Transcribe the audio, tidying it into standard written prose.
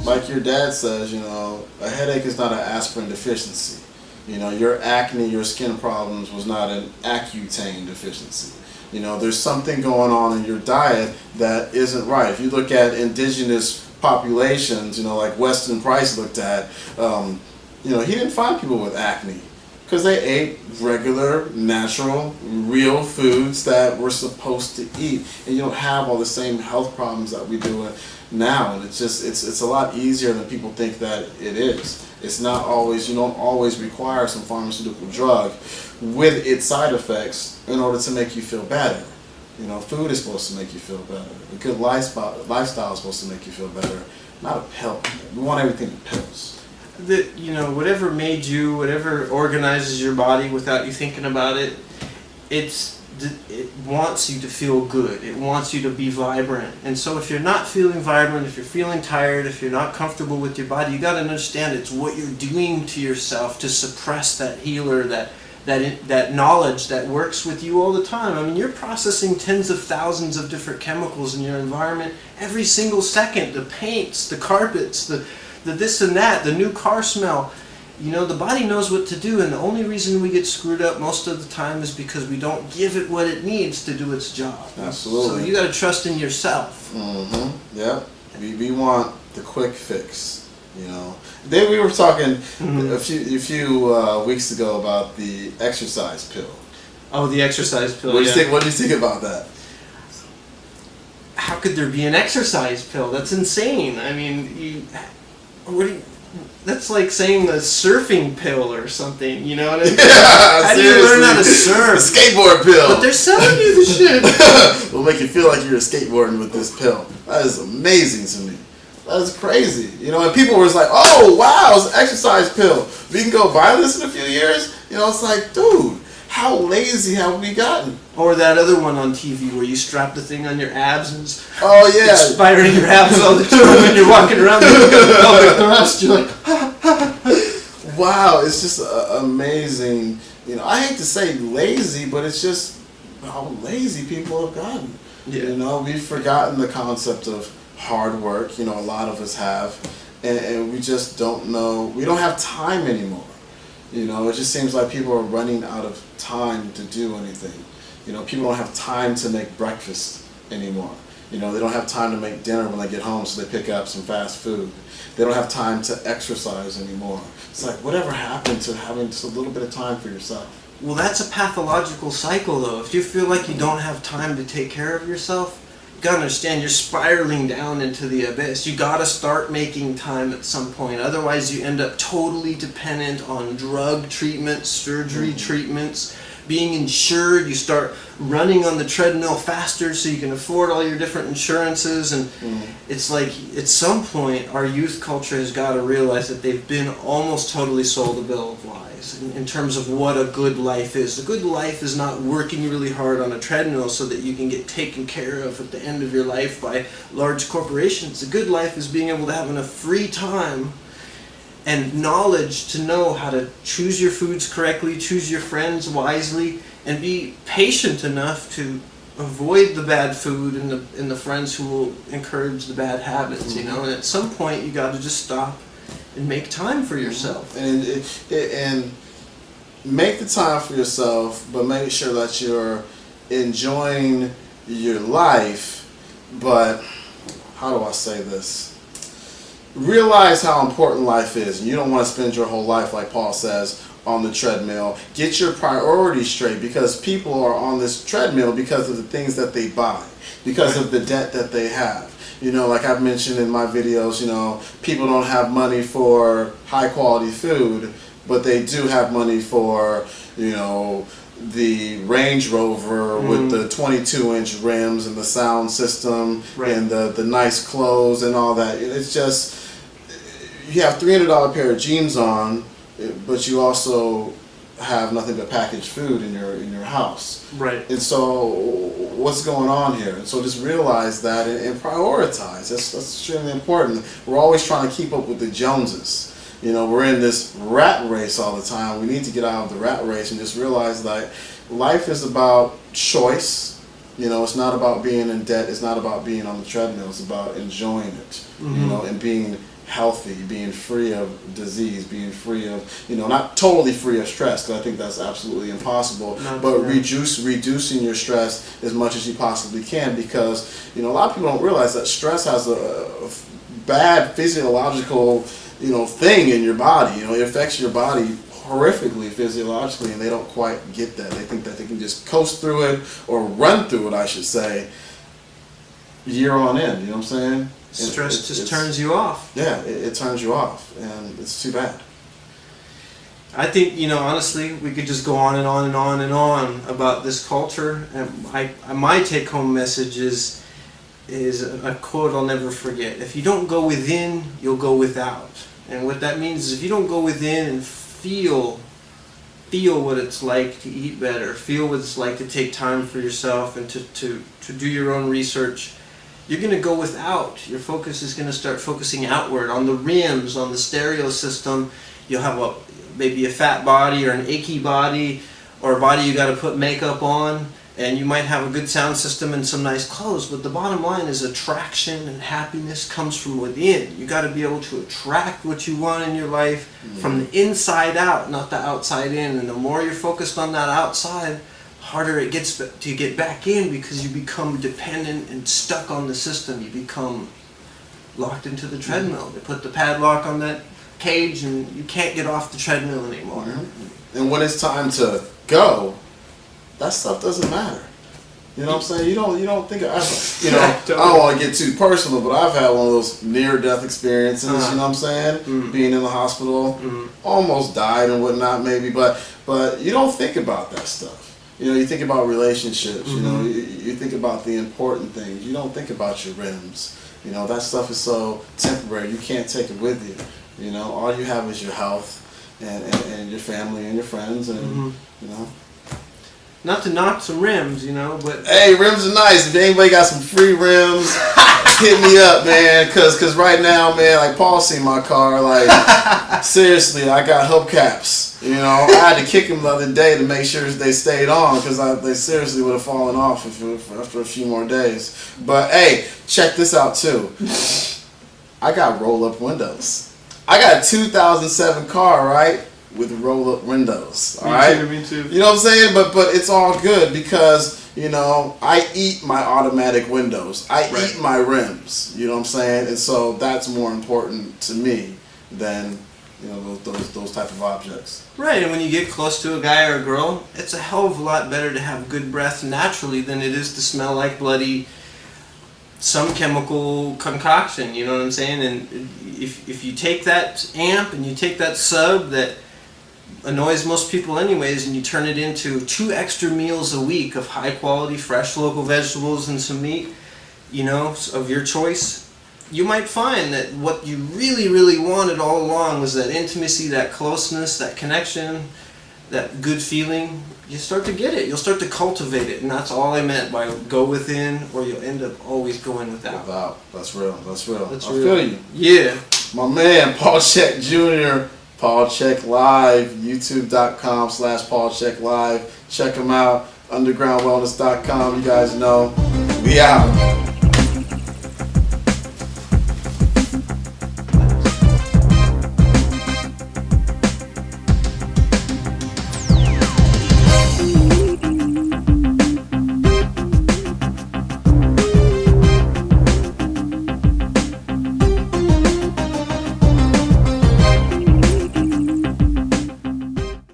like your dad says, a headache is not an aspirin deficiency. Your acne, your skin problems was not an Accutane deficiency. There's something going on in your diet that isn't right. If you look at indigenous populations, like Weston Price looked at, he didn't find people with acne because they ate regular, natural, real foods that we're supposed to eat. And you don't have all the same health problems that we do now. And it's a lot easier than people think that it is. It's not always, you don't always require some pharmaceutical drug with its side effects in order to make you feel better. Food is supposed to make you feel better. A good lifestyle is supposed to make you feel better, not a pill. We want everything in pills. Whatever made you, whatever organizes your body without you thinking about it, it wants you to feel good. It wants you to be vibrant. And so if you're not feeling vibrant, if you're feeling tired, if you're not comfortable with your body, you got to understand it's what you're doing to yourself to suppress that healer, that knowledge that works with you all the time. I mean, you're processing tens of thousands of different chemicals in your environment every single second. The paints, the carpets, the this and that, the new car smell. The body knows what to do, and the only reason we get screwed up most of the time is because we don't give it what it needs to do its job. Absolutely. So you got to trust in yourself. Mm-hmm. Yep. We want the quick fix. Then we were talking a few weeks ago about the exercise pill. Oh, the exercise pill. What do you think about that? How could there be an exercise pill? That's insane. I mean, that's like saying the surfing pill or something, you know what I mean? How do you learn how to surf? A skateboard pill. But they're selling you the shit. Will make you feel like you're skateboarding with this pill. That is amazing to me. That is crazy. And people were like, oh, wow, it's an exercise pill. We can go buy this in a few years. It's like, dude, how lazy have we gotten? Or that other one on TV where you strap the thing on your abs and it's inspiring your abs all the time when you're walking around the pelvic thrust. You're like, wow, it's just amazing. I hate to say lazy, but it's just how lazy people have gotten. Yeah. We've forgotten the concept of hard work. A lot of us have, and we just don't know. We don't have time anymore. It just seems like people are running out of time to do anything. People don't have time to make breakfast anymore. They don't have time to make dinner when they get home, so they pick up some fast food. They don't have time to exercise anymore. It's like, whatever happened to having just a little bit of time for yourself? Well, that's a pathological cycle, though. If you feel like you don't have time to take care of yourself, you gotta understand you're spiraling down into the abyss. You gotta start making time at some point. Otherwise, you end up totally dependent on drug treatments, surgery treatments, being insured. You start running on the treadmill faster so you can afford all your different insurances. And it's like, at some point, our youth culture has got to realize that they've been almost totally sold a bill of lies in terms of what a good life is. A good life is not working really hard on a treadmill so that you can get taken care of at the end of your life by large corporations. A good life is being able to have enough free time and knowledge to know how to choose your foods correctly, choose your friends wisely, and be patient enough to avoid the bad food and the friends who will encourage the bad habits. And at some point you got to just stop and make time for yourself. And make the time for yourself, but make sure that you're enjoying your life. But how do I say this? Realize how important life is, and you don't want to spend your whole life, like Paul says, on the treadmill. Get your priorities straight, because people are on this treadmill because of the things that they buy, because of the debt that they have. Like I've mentioned in my videos, people don't have money for high quality food, but they do have money for, the Range Rover with the 22-inch rims and the sound system and the nice clothes and all that. It's just, you have $300 pair of jeans on, but you also have nothing but packaged food in your house. Right. And so what's going on here? And so just realize that and prioritize. That's extremely important. We're always trying to keep up with the Joneses. We're in this rat race all the time. We need to get out of the rat race and just realize that life is about choice. You know, it's not about being in debt. It's not about being on the treadmill. It's about enjoying it, you know, and being healthy, being free of disease, being free of, you know, not totally free of stress, because I think that's absolutely impossible, but reducing your stress as much as you possibly can, because, you know, a lot of people don't realize that stress has a bad physiological, you know, thing in your body. You know, it affects your body horrifically physiologically, and they don't quite get that. They think that they can just coast through it, or run through it, I should say, year on end. You know what I'm saying? Stress just turns you off. Yeah, it turns you off, and it's too bad. I think, you know, honestly, we could just go on and on and on and on about this culture. And my take-home message is a quote I'll never forget. If you don't go within, you'll go without. And what that means is if you don't go within and feel what it's like to eat better, feel what it's like to take time for yourself and to do your own research, you're going to go without. Your focus is going to start focusing outward on the rims, on the stereo system. You'll have maybe a fat body or an achy body, or a body you got to put makeup on, and you might have a good sound system and some nice clothes, but the bottom line is attraction and happiness comes from within. You got to be able to attract what you want in your life from the inside out, not the outside in. And the more you're focused on that outside, harder it gets to get back in, because you become dependent and stuck on the system. You become locked into the treadmill. They put the padlock on that cage and you can't get off the treadmill anymore. And when it's time to go, that stuff doesn't matter. You know what I'm saying? You don't think you know, I don't want to get too personal, but I've had one of those near-death experiences, you know what I'm saying? Being in the hospital, almost died and whatnot maybe, but you don't think about that stuff. You know, you think about relationships, you know, you think about the important things. You don't think about your rims. You know, that stuff is so temporary. You can't take it with you. You know, all you have is your health and your family and your friends, and, you know. Not to knock some rims, you know, but... Hey, rims are nice. If anybody got some free rims, hit me up, man. Cause right now, man, like Paul seen my car, like, seriously, I got hubcaps. You know, I had to kick them the other day to make sure they stayed on, because they seriously would have fallen off after a few more days. But hey, check this out too. I got roll-up windows. I got a 2007 car, right? With roll-up windows, all right? Me too. You know what I'm saying? But it's all good, because, you know, I eat my automatic windows. I eat my rims. You know what I'm saying? And so that's more important to me than, you know, those type of objects. Right, and when you get close to a guy or a girl, it's a hell of a lot better to have good breath naturally than it is to smell like bloody some chemical concoction. You know what I'm saying? And if you take that amp and you take that sub that annoys most people anyways, and you turn it into 2 extra meals a week of high quality fresh local vegetables and some meat, you know, of your choice, you might find that what you really wanted all along was that intimacy, that closeness, that connection, that good feeling. You start to get it. You'll start to cultivate it, and that's all I meant by go within, or you'll end up always going without. That's real. That's real. That's I real. feel you. Yeah. My man, Paul Chek Jr., Paul Chek Live, youtube.com/Paul Chek Live. Check him out. Undergroundwellness.com. You guys know. We out.